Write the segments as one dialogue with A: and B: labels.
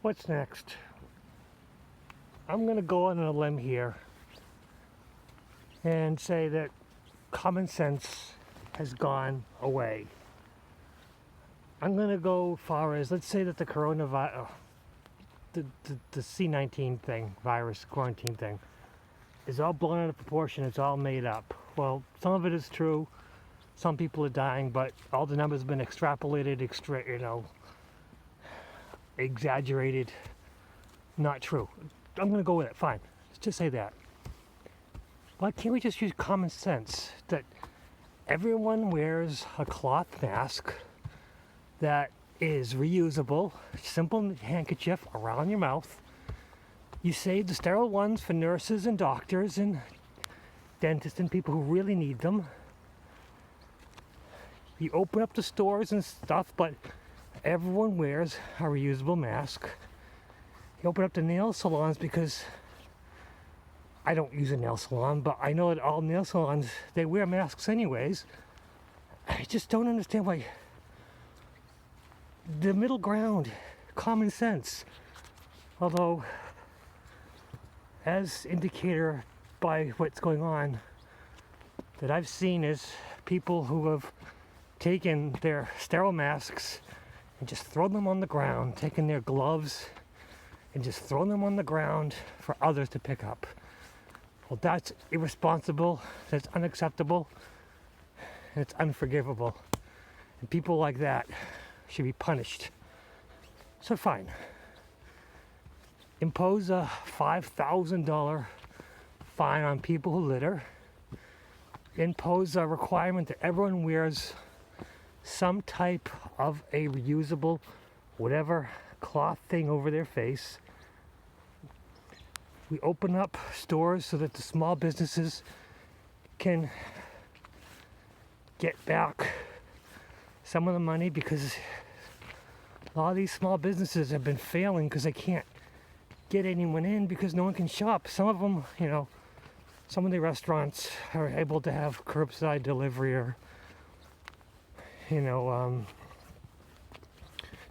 A: What's next? I'm going to go on a limb here and say that common sense has gone away. I'm going to go far as, let's say that the coronavirus, the C-19 thing, virus quarantine thing, is all blown out of proportion. It's all made up. Well, some of it is true. Some people are dying, but all the numbers have been extrapolated, exaggerated. Not true. I'm going to go with it. Fine. Let's just say that. Why can't we just use common sense that everyone wears a cloth mask that is reusable, simple handkerchief around your mouth. You save the sterile ones for nurses and doctors and dentists and people who really need them. You open up the stores and stuff, but everyone wears a reusable mask. You open up the nail salons, because I don't use a nail salon, but I know that all nail salons, they wear masks anyways. I just don't understand why. The middle ground, common sense. Although, as indicator by what's going on, that I've seen is people who have taken their sterile masks and just thrown them on the ground, taken their gloves and just thrown them on the ground for others to pick up. Well, that's irresponsible, that's unacceptable, and it's unforgivable. And people like that should be punished. So fine. Impose a $5,000 fine on people who litter. Impose a requirement that everyone wears some type of a reusable, whatever, cloth thing over their face. We open up stores so that the small businesses can get back some of the money, because a lot of these small businesses have been failing because they can't get anyone in because no one can shop. Some of them, some of the restaurants are able to have curbside delivery or,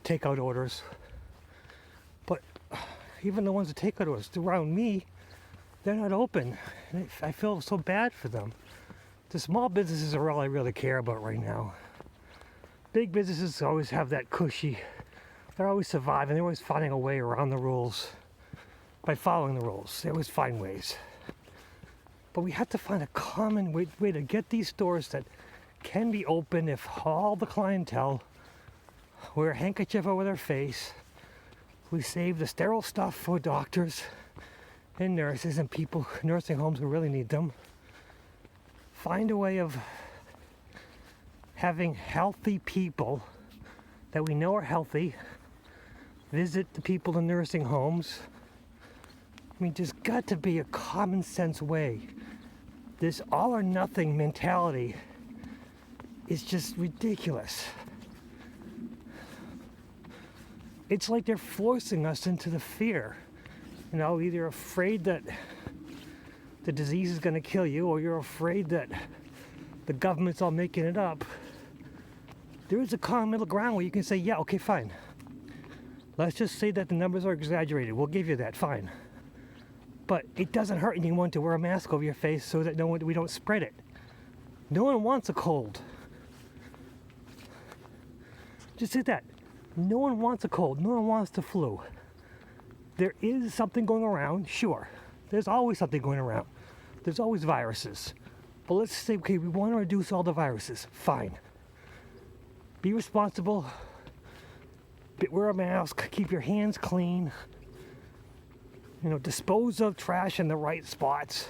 A: takeout orders. But even the ones that take out orders around me, they're not open. And I feel so bad for them. The small businesses are all I really care about right now. Big businesses always have that cushy. They're always surviving. They're always finding a way around the rules. By following the rules, they always find ways. But we have to find a common way to get these stores that can be open if all the clientele wear a handkerchief over their face. We save the sterile stuff for doctors and nurses and people, nursing homes who really need them. Find a way of having healthy people that we know are healthy visit the people in nursing homes. I mean, there's got to be a common sense way. This all or nothing mentality is just ridiculous. It's like they're forcing us into the fear. Either afraid that the disease is going to kill you, or you're afraid that the government's all making it up. There is a common middle ground where you can say, yeah, okay, fine. Let's just say that the numbers are exaggerated. We'll give you that, fine. But it doesn't hurt anyone to wear a mask over your face so that we don't spread it. No one wants a cold. Just say that. No one wants a cold. No one wants the flu. There is something going around, sure. There's always something going around. There's always viruses. But let's say, okay, we want to reduce all the viruses. Fine. Be responsible. Wear a mask. Keep your hands clean. Dispose of trash in the right spots.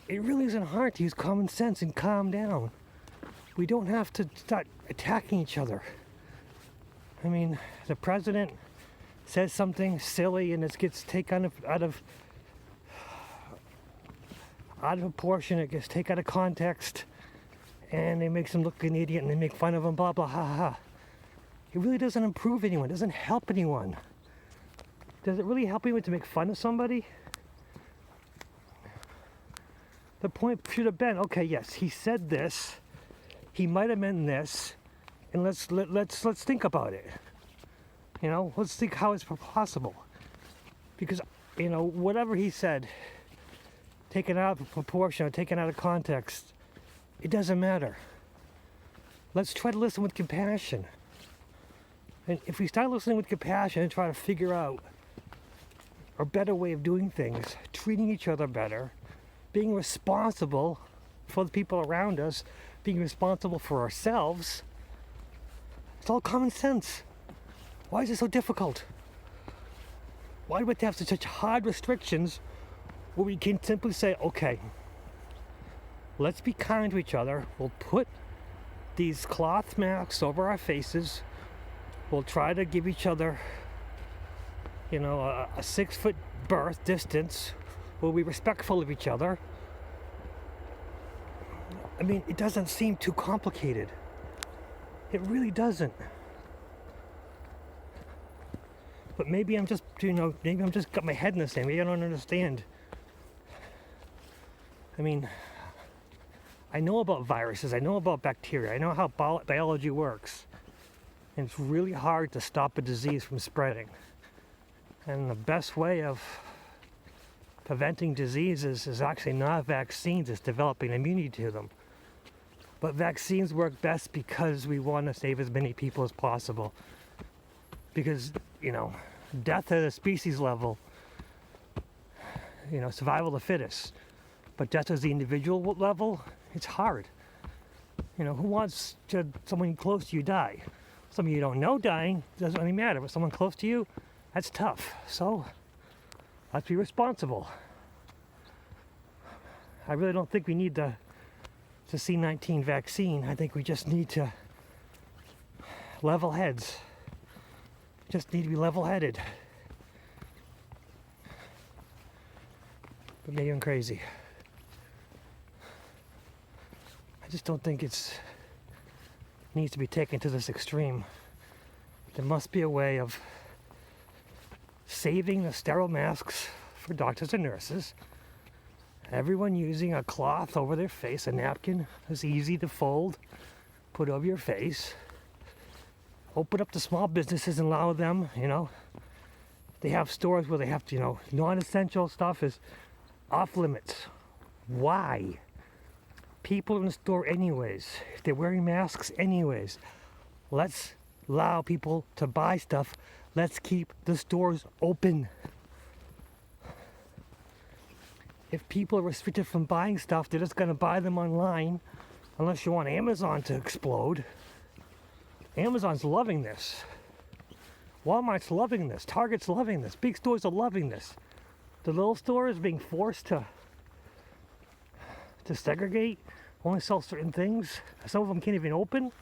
A: It really isn't hard to use common sense and calm down. We don't have to start attacking each other. I mean, the president says something silly and it gets taken out of proportion. It gets taken out of context, and they make him look like an idiot and they make fun of him. Blah blah ha ha. It really doesn't improve anyone. It doesn't help anyone. Does it really help anyone to make fun of somebody? The point should have been, okay, yes, he said this. He might have meant this, and let's think about it. Let's think how it's possible. Because, whatever he said, taken out of proportion or taken out of context, it doesn't matter. Let's try to listen with compassion. And if we start listening with compassion and try to figure out a better way of doing things, treating each other better, being responsible for the people around us, being responsible for ourselves, it's all common sense. Why is it so difficult? Why do we have to have such hard restrictions where we can simply say, okay, let's be kind to each other. We'll put these cloth masks over our faces. We'll try to give each other, a 6-foot berth distance. We'll be respectful of each other. I mean, it doesn't seem too complicated. It really doesn't. But maybe I'm just, maybe I'm just got my head in the sand. Maybe I don't understand. I mean, I know about viruses. I know about bacteria. I know how biology works. And it's really hard to stop a disease from spreading. And the best way of preventing diseases is actually not vaccines, it's developing immunity to them. But vaccines work best because we want to save as many people as possible. Because, death at a species level, survival of the fittest. But death at the individual level, it's hard. Who wants someone close to you die? Someone you don't know dying doesn't really matter, but someone close to you, that's tough. So, let's be responsible. I really don't think we need the C-19 vaccine. I think we just need to level heads. Just need to be level-headed. But maybe I'm crazy. I just don't think it needs to be taken to this extreme. There must be a way of saving the sterile masks for doctors and nurses. Everyone using a cloth over their face, a napkin that's easy to fold, put over your face. Open up the small businesses and allow them, they have stores where they have to, non-essential stuff is off limits. Why? People in the store anyways. If they're wearing masks anyways. Let's allow people to buy stuff. Let's keep the stores open. If people are restricted from buying stuff, they're just going to buy them online unless you want Amazon to explode. Amazon's loving this. Walmart's loving this. Target's loving this. Big stores are loving this. The little stores being forced to segregate, only sell certain things. Some of them can't even open.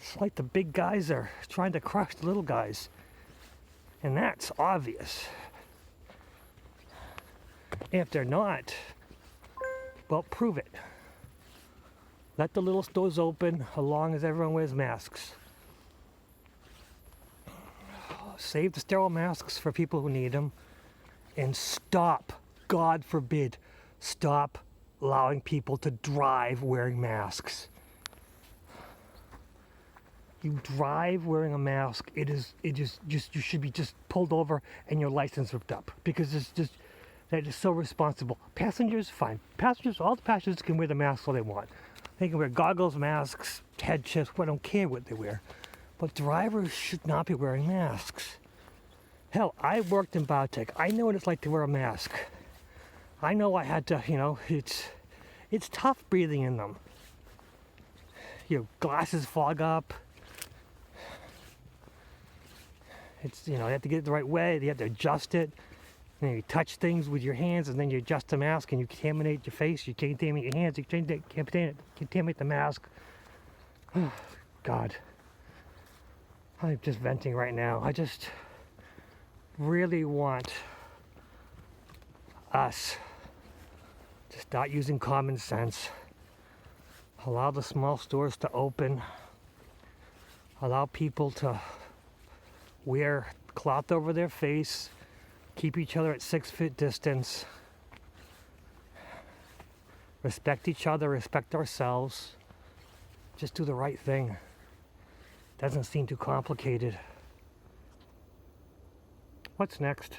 A: It's like the big guys are trying to crush the little guys. And that's obvious. And if they're not, well, prove it. Let the little stores open as long as everyone wears masks. Save the sterile masks for people who need them. And stop, God forbid, stop allowing people to drive wearing masks. You drive wearing a mask, you should be just pulled over and your license ripped up. Because that is so responsible. Passengers, fine. All the passengers can wear the mask all they want. They can wear goggles, masks, head chips, I don't care what they wear. But drivers should not be wearing masks. Hell, I worked in biotech. I know what it's like to wear a mask. I know I had to, it's tough breathing in them. Your glasses fog up. You have to get it the right way. You have to adjust it. You touch things with your hands, and then you adjust the mask, and you contaminate your face, you contaminate your hands, you contaminate the mask. God. I'm just venting right now. I just really want us to start using common sense. Allow the small stores to open. Allow people to wear cloth over their face. Keep each other at 6-foot distance. Respect each other, respect ourselves. Just do the right thing. Doesn't seem too complicated. What's next?